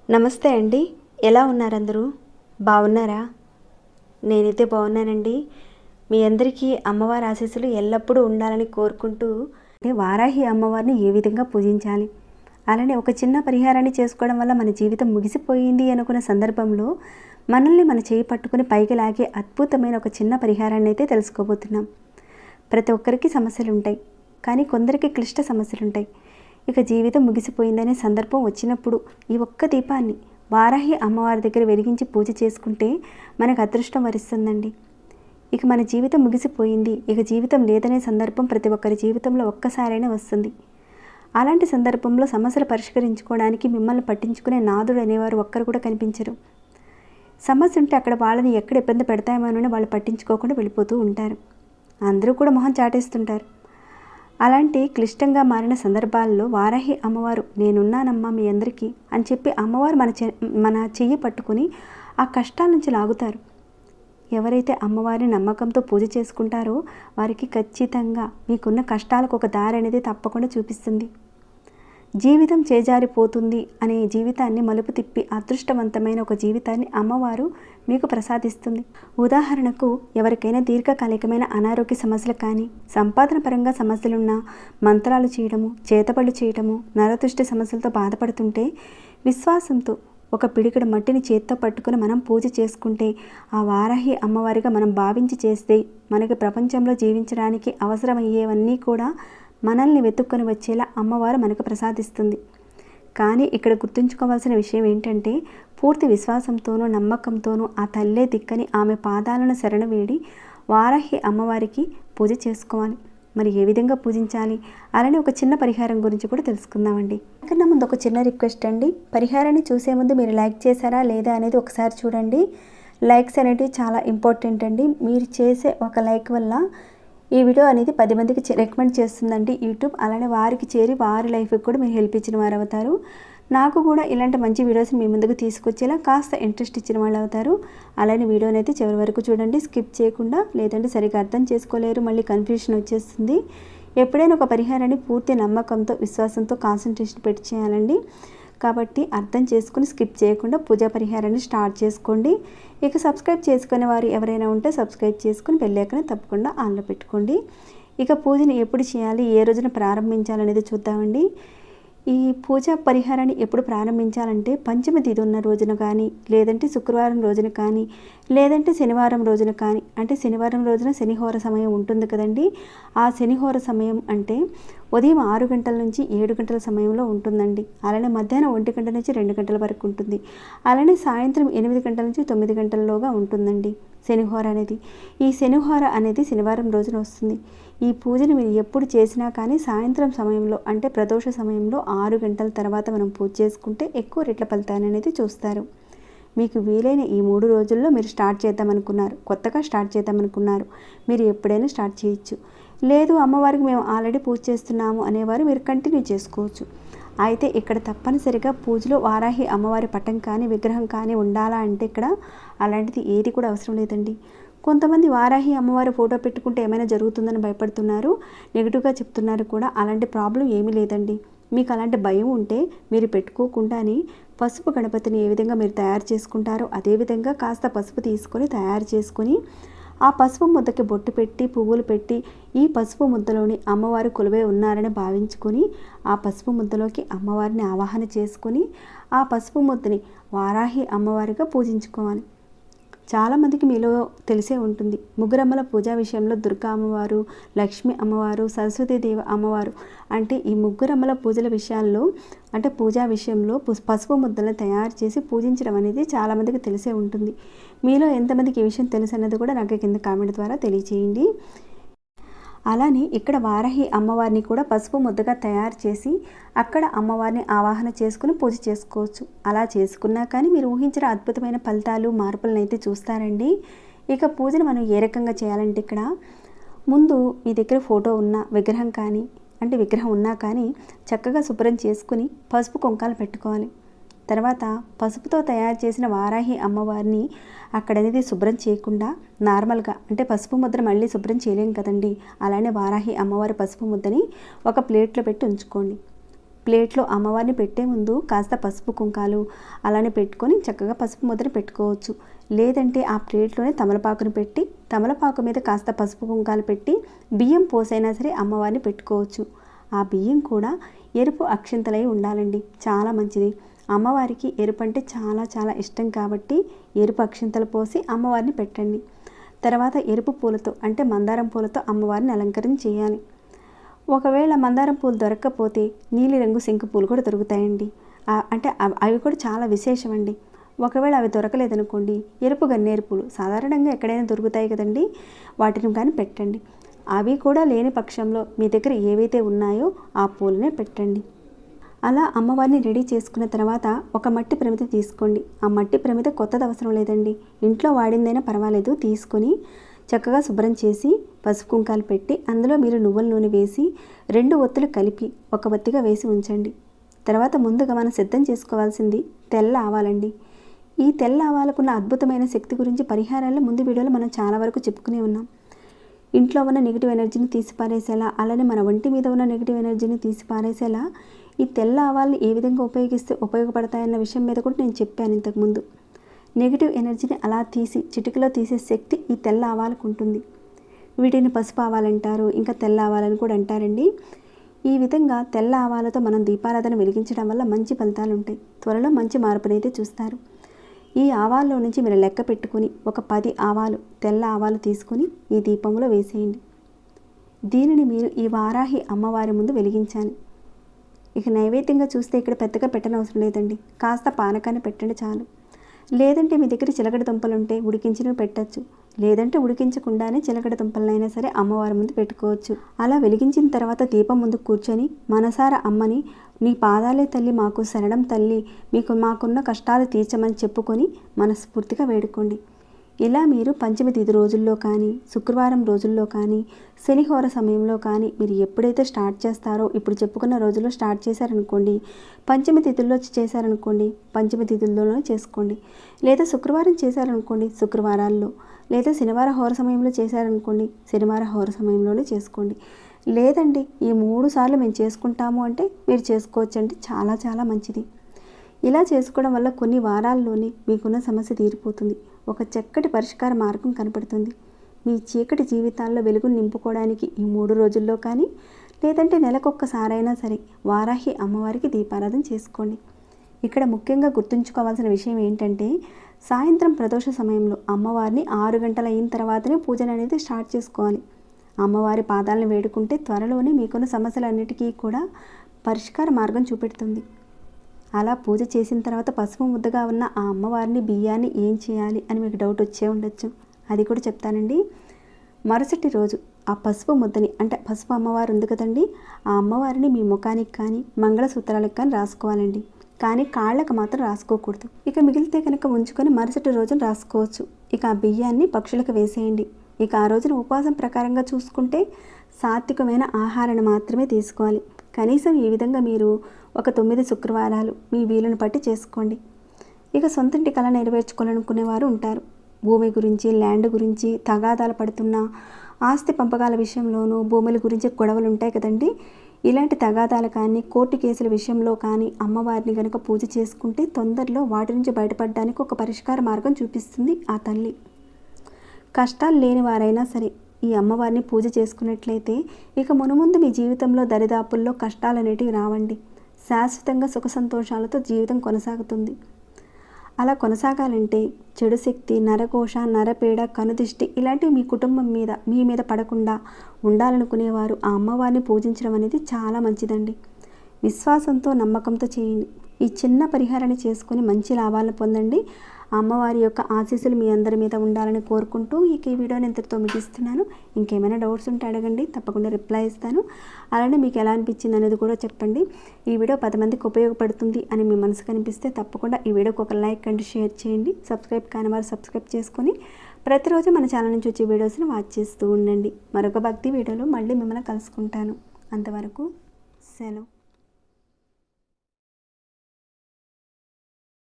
నమస్తే అండి, ఎలా ఉన్నారు అందరూ? బాగున్నారా? నేనైతే బాగున్నానండి. మీ అందరికీ అమ్మవారి ఆశీస్సులు ఎల్లప్పుడూ ఉండాలని కోరుకుంటూ, వారాహి అమ్మవారిని ఏ విధంగా పూజించాలి, అలానే ఒక చిన్న పరిహారాన్ని చేసుకోవడం వల్ల మన జీవితం ముగిసిపోయింది అనుకున్న సందర్భంలో మనల్ని మన చేయి పట్టుకుని పైకి లాగే అద్భుతమైన ఒక చిన్న పరిహారాన్ని అయితే తెలుసుకోబోతున్నాం. ప్రతి ఒక్కరికి సమస్యలు ఉంటాయి, కానీ కొందరికి క్లిష్ట సమస్యలు ఉంటాయి. ఇక జీవితం ముగిసిపోయిందనే సందర్భం వచ్చినప్పుడు ఈ ఒక్క దీపాన్ని వారాహి అమ్మవారి దగ్గర వెలిగించి పూజ చేసుకుంటే మనకు అదృష్టం వరిస్తుందండి. ఇక మన జీవితం ముగిసిపోయింది, ఇక జీవితం లేదనే సందర్భం ప్రతి ఒక్కరి జీవితంలో ఒక్కసారైనా వస్తుంది. అలాంటి సందర్భంలో సమస్యలు పరిష్కరించుకోవడానికి మిమ్మల్ని పట్టించుకునే నాదుడు అనేవారు ఒక్కరు కూడా కనిపించరు. సమస్య ఉంటే అక్కడ వాళ్ళని ఎక్కడ ఇబ్బంది పెడతామోనని వాళ్ళు పట్టించుకోకుండా వెళ్ళిపోతూ ఉంటారు. అందరూ కూడా మొహం చాటేస్తుంటారు. అలాంటి క్లిష్టంగా మారిన సందర్భాల్లో వారాహి అమ్మవారు నేనున్నానమ్మా మీ అందరికీ అని చెప్పి అమ్మవారు మన చెయ్యి పట్టుకుని ఆ కష్టాల నుంచి లాగుతారు. ఎవరైతే అమ్మవారిని నమ్మకంతో పూజ చేసుకుంటారో వారికి ఖచ్చితంగా మీకున్న కష్టాలకు ఒక దారి అనేది తప్పకుండా చూపిస్తుంది. జీవితం చేజారిపోతుంది అనే జీవితాన్ని మలుపు తిప్పి అదృష్టవంతమైన ఒక జీవితాన్ని అమ్మవారు మీకు ప్రసాదిస్తుంది. ఉదాహరణకు ఎవరికైనా దీర్ఘకాలికమైన అనారోగ్య సమస్యలు కానీ, సంపాదన పరంగా సమస్యలున్నా, మంత్రాలు చేయడము, చేతబడులు చేయడము, నరదృష్టి సమస్యలతో బాధపడుతుంటే విశ్వాసంతో ఒక పిడికిడ మట్టిని చేత్తో పట్టుకుని మనం పూజ చేసుకుంటే, ఆ వారాహి అమ్మవారిగా మనం భావించి చేస్తే మనకి ప్రపంచంలో జీవించడానికి అవసరమయ్యేవన్నీ కూడా మనల్ని వెతుక్కొని వచ్చేలా అమ్మవారు మనకు ప్రసాదిస్తుంది. కానీ ఇక్కడ గుర్తుంచుకోవాల్సిన విషయం ఏంటంటే, పూర్తి విశ్వాసంతోనూ నమ్మకంతోనూ ఆ తల్లే దిక్కని ఆమె పాదాలను శరణ వేడి వారాహి అమ్మవారికి పూజ చేసుకోవాలి. మరి ఏ విధంగా పూజించాలి, అలానే ఒక చిన్న పరిహారం గురించి కూడా తెలుసుకుందామండి. కన్నా ముందు ఒక చిన్న రిక్వెస్ట్ అండి, పరిహారాన్ని చూసే ముందు మీరు లైక్ చేశారా లేదా అనేది ఒకసారి చూడండి. లైక్స్ అనేవి చాలా ఇంపార్టెంట్ అండి. మీరు చేసే ఒక లైక్ వల్ల ఈ వీడియో అనేది 10 మందికి రికమెండ్ చేస్తుందండి యూట్యూబ్. అలానే వారికి చేరి వారి లైఫ్కి కూడా మీరు హెల్ప్ ఇచ్చిన వారు అవుతారు. నాకు కూడా ఇలాంటి మంచి వీడియోస్ని మీ ముందుకు తీసుకొచ్చేలా కాస్త ఇంట్రెస్ట్ ఇచ్చిన వాళ్ళు అవుతారు. అలానే వీడియోని అయితే చివరి వరకు చూడండి, స్కిప్ చేయకుండా, లేదంటే సరిగ్గా అర్థం చేసుకోలేరు, మళ్ళీ కన్ఫ్యూషన్ వచ్చేస్తుంది. ఎప్పుడైనా ఒక పరిహారాన్ని పూర్తి నమ్మకంతో, విశ్వాసంతో, కాన్సన్ట్రేషన్ పెట్టి చేయాలండి. కాబట్టి అర్థం చేసుకుని స్కిప్ చేయకుండా పూజా పరిహారాన్ని స్టార్ట్ చేసుకోండి. ఇక సబ్స్క్రైబ్ చేసుకునే వారు ఎవరైనా ఉంటే సబ్స్క్రైబ్ చేసుకుని బెల్ ఐకాన్ తప్పకుండా ఆన్లో పెట్టుకోండి. ఇక పూజను ఎప్పుడు చేయాలి, ఏ రోజున ప్రారంభించాలనేది చూద్దామండి. ఈ పూజా పరిహారాన్ని ఎప్పుడు ప్రారంభించాలంటే పంచమి తిథి ఉన్న రోజున కానీ, లేదంటే శుక్రవారం రోజున కానీ, లేదంటే శనివారం రోజున కానీ. అంటే శనివారం రోజున శనిహోర సమయం ఉంటుంది కదండి. ఆ శనిహోర సమయం అంటే ఉదయం 6 గంటల నుంచి 7 గంటల సమయంలో ఉంటుందండి. అలానే మధ్యాహ్నం 1 గంట నుంచి 2 గంటల వరకు ఉంటుంది. అలానే సాయంత్రం 8 గంటల నుంచి 9 గంటలలోగా ఉంటుందండి శనిహోర అనేది. ఈ శనిహోర అనేది శనివారం రోజున వస్తుంది. ఈ పూజను మీరు ఎప్పుడు చేసినా కానీ సాయంత్రం సమయంలో, అంటే ప్రదోష సమయంలో 6 గంటల తర్వాత మనం పూజ చేసుకుంటే ఎక్కువ రెట్ల ఫలితాన్ని అనేది చూస్తారు. మీకు వీలైన ఈ 3 రోజుల్లో మీరు స్టార్ట్ చేద్దామనుకున్నారు, కొత్తగా స్టార్ట్ చేద్దామనుకున్నారు, మీరు ఎప్పుడైనా స్టార్ట్ చేయొచ్చు. లేదు అమ్మవారికి మేము ఆల్రెడీ పూజ చేస్తున్నాము అనేవారు మీరు కంటిన్యూ చేసుకోవచ్చు. అయితే ఇక్కడ తప్పనిసరిగా పూజలో వారాహి అమ్మవారి పటం కానీ, విగ్రహం కానీ ఉండాలా అంటే ఇక్కడ అలాంటిది ఏది కూడా అవసరం లేదండి. కొంతమంది వారాహి అమ్మవారి ఫోటో పెట్టుకుంటే ఏమైనా జరుగుతుందని భయపడుతున్నారు, నెగిటివ్గా చెప్తున్నారు కూడా. అలాంటి ప్రాబ్లం ఏమీ లేదండి. మీకు అలాంటి భయం ఉంటే మీరు పెట్టుకోకుండానే పసుపు గణపతిని ఏ విధంగా మీరు తయారు చేసుకుంటారో అదేవిధంగా కాస్త పసుపు తీసుకొని తయారు చేసుకొని ఆ పసుపు ముద్దకి బొట్టు పెట్టి, పువ్వులు పెట్టి, ఈ పసుపు ముద్దలోని అమ్మవారు కొలువై ఉన్నారని భావించుకొని ఆ పసుపు ముద్దలోకి అమ్మవారిని ఆవాహన చేసుకొని ఆ పసుపు ముద్దని వారాహి అమ్మవారిగా పూజించుకోవాలి. చాలామందికి మీలో తెలిసే ఉంటుంది, ముగ్గురమ్మల పూజా విషయంలో దుర్గా అమ్మవారు, లక్ష్మీ అమ్మవారు, సరస్వతీదేవి అమ్మవారు అంటే ఈ ముగ్గురమ్మల పూజల విషయాల్లో, అంటే పూజా విషయంలో పసుపు ముద్దలను తయారు చేసి పూజించడం అనేది చాలామందికి తెలిసే ఉంటుంది. మీలో ఎంతమందికి ఈ విషయం తెలుసు అన్నది కూడా నాకు కింద కామెంట్ ద్వారా తెలియచేయండి. అలానే ఇక్కడ వారాహి అమ్మవారిని కూడా పసుపు ముద్దగా తయారు చేసి అక్కడ అమ్మవారిని ఆవాహన చేసుకుని పూజ చేసుకోవచ్చు. అలా చేసుకున్నా కానీ మీరు ఊహించిన అద్భుతమైన ఫలితాలు, మార్పులను అయితే చూస్తారండి. ఇక పూజను మనం ఏ రకంగా చేయాలంటే ఇక్కడ ముందు మీ దగ్గర ఫోటో ఉన్న విగ్రహం కానీ, అంటే విగ్రహం ఉన్నా కానీ చక్కగా శుభ్రం చేసుకుని పసుపు కుంకాలు పెట్టుకోవాలి. తర్వాత పసుపుతో తయారు చేసిన వారాహి అమ్మవారిని అక్కడనేది శుభ్రం చేయకుండా నార్మల్గా అంటే పసుపు ముద్ర మళ్ళీ శుభ్రం చేయలేం కదండి, అలానే వారాహి అమ్మవారి పసుపు ముద్దని ఒక ప్లేట్లో పెట్టి ఉంచుకోండి. ప్లేట్లో అమ్మవారిని పెట్టే ముందు కాస్త పసుపు కుంకాలు అలానే పెట్టుకొని చక్కగా పసుపు ముద్రని పెట్టుకోవచ్చు. లేదంటే ఆ ప్లేట్లోనే తమలపాకును పెట్టి తమలపాకు మీద కాస్త పసుపు కుంకాలు పెట్టి బియ్యం పోసైనా సరే అమ్మవారిని పెట్టుకోవచ్చు. ఆ బియ్యం కూడా ఎరుపు అక్షింతలై ఉండాలండి, చాలా మంచిది. అమ్మవారికి ఎరుపు అంటే చాలా చాలా ఇష్టం కాబట్టి ఎరుపు అక్షింతలు పోసి అమ్మవారిని పెట్టండి. తర్వాత ఎరుపు పూలతో అంటే మందారం పూలతో అమ్మవారిని అలంకరణ చేయాలి. ఒకవేళ మందారం పూలు దొరక్కపోతే నీలిరంగు శంకు పూలు కూడా దొరుకుతాయండి. అంటే అవి కూడా చాలా విశేషం అండి. ఒకవేళ అవి దొరకలేదనుకోండి, ఎరుపు గన్నేరు పూలు సాధారణంగా ఎక్కడైనా దొరుకుతాయి కదండి, వాటిని కానీ పెట్టండి. అవి కూడా లేని పక్షంలో మీ దగ్గర ఏవైతే ఉన్నాయో ఆ పూలనే పెట్టండి. అలా అమ్మవారిని రెడీ చేసుకున్న తర్వాత ఒక మట్టి ప్రమిద తీసుకోండి. ఆ మట్టి ప్రమిద కొత్తది అవసరం లేదండి, ఇంట్లో వాడిందైనా పర్వాలేదు. తీసుకొని చక్కగా శుభ్రం చేసి పసుపు కుంకాలు పెట్టి అందులో మీరు నువ్వుల నూనె వేసి 2 ఒత్తులు కలిపి ఒక ఒత్తిగా వేసి ఉంచండి. తర్వాత ముందుగా మనం సిద్ధం చేసుకోవాల్సింది తెల్ల ఆవాలండి. ఈ తెల్ల ఆవాలకున్న అద్భుతమైన శక్తి గురించి పరిహారాల్లో ముందు వీడియోలో మనం చాలా వరకు చెప్పుకునే ఉన్నాం. ఇంట్లో ఉన్న నెగిటివ్ ఎనర్జీని తీసిపారేసేలా, అలానే మన ఒంటి మీద ఉన్న నెగిటివ్ ఎనర్జీని తీసిపారేసేలా ఈ తెల్ల ఆవాల్ని ఏ విధంగా ఉపయోగిస్తే ఉపయోగపడతాయన్న విషయం మీద కూడా నేను చెప్పాను ఇంతకుముందు. నెగిటివ్ ఎనర్జీని అలా తీసి చిటికలో తీసే శక్తి ఈ తెల్ల ఆవాలకు ఉంటుంది. వీటిని పసుపు ఆవాలంటారు, ఇంకా తెల్ల ఆవాలని కూడా అంటారండి. ఈ విధంగా తెల్ల ఆవాలతో మనం దీపారాధన వెలిగించడం వల్ల మంచి ఫలితాలు ఉంటాయి. త్వరలో మంచి మార్పునైతే చూస్తారు. ఈ ఆవాల్లో నుంచి మీరు లెక్క పెట్టుకొని ఒక 10 ఆవాలు తెల్ల ఆవాలు తీసుకొని ఈ దీపంలో వేసేయండి. దీనిని మీరు ఈ వారాహి అమ్మవారి ముందు వెలిగించాలి. ఇక నైవేద్యంగా చూస్తే ఇక్కడ పెద్దగా పెట్టనవసరం లేదండి, కాస్త పానకాన్ని పెట్టండి చాలు. లేదంటే మీ దగ్గర చిలకడ దుంపలు ఉంటే ఉడికించినవి పెట్టచ్చు, లేదంటే ఉడికించకుండానే చిలకడ దుంపలనైనా సరే అమ్మవారి ముందు పెట్టుకోవచ్చు. అలా వెలిగించిన తర్వాత దీపం ముందు కూర్చొని మనసారా అమ్మని నీ పాదాలే తల్లి మాకు శరణం తల్లి, మాకున్న కష్టాలు తీర్చమని చెప్పుకొని మనస్ఫూర్తిగా వేడుకోండి. ఇలా మీరు పంచమి తిథి రోజుల్లో కానీ, శుక్రవారం రోజుల్లో కానీ, శనిహోర సమయంలో కానీ మీరు ఎప్పుడైతే స్టార్ట్ చేస్తారో, ఇప్పుడు చెప్పుకున్న రోజుల్లో స్టార్ట్ చేశారనుకోండి, పంచమి తిథుల్లో చేశారనుకోండి పంచమి తిథుల్లోనే చేసుకోండి. లేదా శుక్రవారం చేశారనుకోండి శుక్రవారాల్లో, లేదా శనివార హోర సమయంలో చేశారనుకోండి శనివార హోర సమయంలోనే చేసుకోండి. లేదండి ఈ 3 సార్లు మేము చేసుకుంటాము అంటే మీరు చేసుకోవచ్చండి, చాలా చాలా మంచిది. ఇలా చేసుకోవడం వల్ల కొన్ని వారాల్లోనే మీకున్న సమస్య తీరిపోతుంది, ఒక చక్కటి పరిష్కార మార్గం కనపడుతుంది. మీ చీకటి జీవితాల్లో వెలుగును నింపుకోవడానికి ఈ 3 రోజుల్లో కానీ, లేదంటే నెలకొక్కసారైనా సరే వారాహి అమ్మవారికి దీపారాధన చేసుకోండి. ఇక్కడ ముఖ్యంగా గుర్తుంచుకోవాల్సిన విషయం ఏంటంటే, సాయంత్రం ప్రదోష సమయంలో అమ్మవారిని 6 గంటలు అయిన తర్వాతనే పూజను అనేది స్టార్ట్ చేసుకోవాలి. అమ్మవారి పాదాలను వేడుకుంటే త్వరలోనే మీకున్న సమస్యలన్నిటికీ కూడా పరిష్కార మార్గం చూపెడుతుంది. అలా పూజ చేసిన తర్వాత పసుపు ముద్దగా ఉన్న ఆ అమ్మవారిని బియ్యాన్ని ఏం చేయాలి అని మీకు డౌట్ వచ్చే ఉండొచ్చు, అది కూడా చెప్తానండి. మరుసటి రోజు ఆ పసుపు ముద్దని అంటే పసుపు అమ్మవారు ఉంది కదండి, ఆ అమ్మవారిని మీ ముఖానికి కానీ మంగళసూత్రాలకు కానీ రాసుకోవాలండి. కానీ కాళ్ళకు మాత్రం రాసుకోకూడదు. ఇక మిగిలితే కనుక ఉంచుకొని మరుసటి రోజున రాసుకోవచ్చు. ఇక ఆ బియ్యాన్ని పక్షులకు వేసేయండి. ఇక ఆ రోజున ఉపవాసం ప్రకారంగా చూసుకుంటే సాత్వికమైన ఆహారాన్ని మాత్రమే తీసుకోవాలి. కనీసం ఈ విధంగా మీరు ఒక 9 శుక్రవారాలు మీ వీలును బట్టి చేసుకోండి. ఇక సొంతంటి కళ నెరవేర్చుకోవాలనుకునేవారు ఉంటారు. భూమి గురించి, ల్యాండ్ గురించి తగాదాలు పడుతున్న, ఆస్తి పంపకాల విషయంలోనూ భూముల గురించి గొడవలు ఉంటాయి కదండి. ఇలాంటి తగాదాలు కానీ, కోర్టు కేసుల విషయంలో కానీ అమ్మవారిని కనుక పూజ చేసుకుంటే తొందరలో వాటి నుంచి బయటపడడానికి ఒక పరిష్కార మార్గం చూపిస్తుంది ఆ తల్లి. కష్టాలు లేని వారైనా సరే ఈ అమ్మవారిని పూజ చేసుకున్నట్లయితే ఇక మునుముందు మీ జీవితంలో దరిదాపుల్లో కష్టాలు అనేటివి రావండి. శాశ్వతంగా సుఖ సంతోషాలతో జీవితం కొనసాగుతుంది. అలా కొనసాగాలంటే చెడు శక్తి, నరఘోష, నరపీడ, కనుదిష్టి ఇలాంటివి మీ కుటుంబం మీద మీ మీద పడకుండా ఉండాలనుకునేవారు ఆ అమ్మవారిని పూజించడం అనేది చాలా మంచిదండి. విశ్వాసంతో నమ్మకంతో చేయండి. ఈ చిన్న పరిహారాన్ని చేసుకొని మంచి లాభాలను పొందండి. అమ్మవారి యొక్క ఆశీస్సులు మీ అందరి మీద ఉండాలని కోరుకుంటూ ఇక ఈ వీడియోని ఇంతటితో ముగిస్తున్నాను. ఇంకేమైనా డౌట్స్ ఉంటే అడగండి, తప్పకుండా రిప్లై ఇస్తాను. అలానే మీకు ఎలా అనిపించింది అనేది కూడా చెప్పండి. ఈ వీడియో 10 మందికి ఉపయోగపడుతుంది అని మీ మనసుకు అనిపిస్తే తప్పకుండా ఈ వీడియోకి ఒక లైక్ అండ్ షేర్ చేయండి. సబ్స్క్రైబ్ కాని వారు సబ్స్క్రైబ్ చేసుకొని ప్రతిరోజు మన ఛానల్ నుంచి వచ్చే వీడియోస్ని వాచ్ చేస్తూ ఉండండి. మరొక భక్తి వీడియోలో మళ్ళీ మిమ్మల్ని కలుసుకుంటాను. అంతవరకు సెలవు.